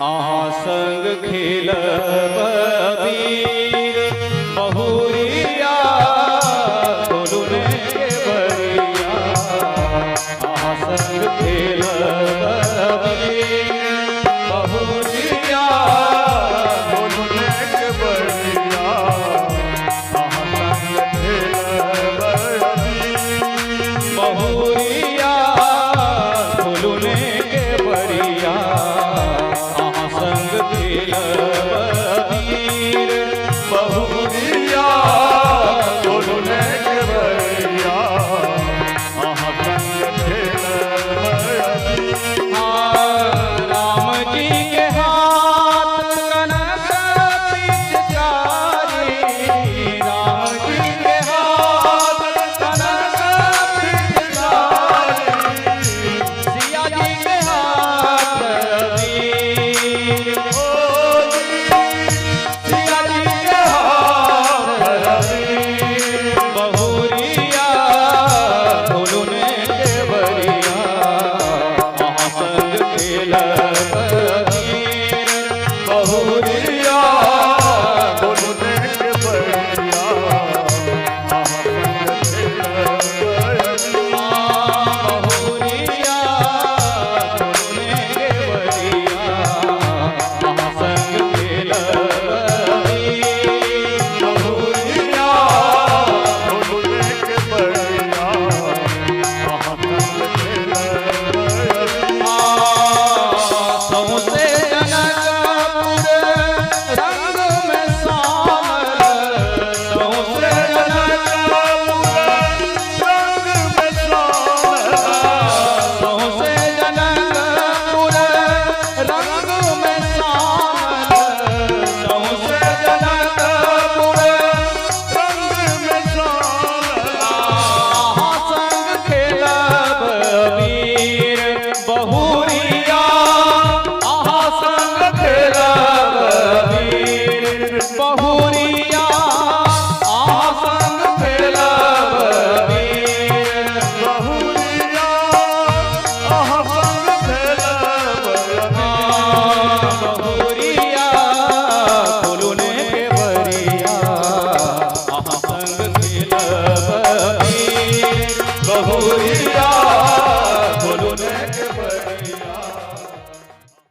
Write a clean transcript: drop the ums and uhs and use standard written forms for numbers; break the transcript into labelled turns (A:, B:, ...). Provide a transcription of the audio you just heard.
A: आहा संग खेलब वीर बहुरिया बोलुने के बरिया। आहा संग खेलब वीर बहुरिया बोलुने के बरिया। आहा संग खेलब वीर बहुरिया बोलुने के बरिया। संग खेलब वीर बहुरिया बोलुने के बरिया। आहा संग खेलब राम जी के हाथ कनक पिचकारी। राम जी के हाथ कनक पिचकारी। सिया जी के हाथ बहुरिया बोलुने के बरिया। आहा संग खेलब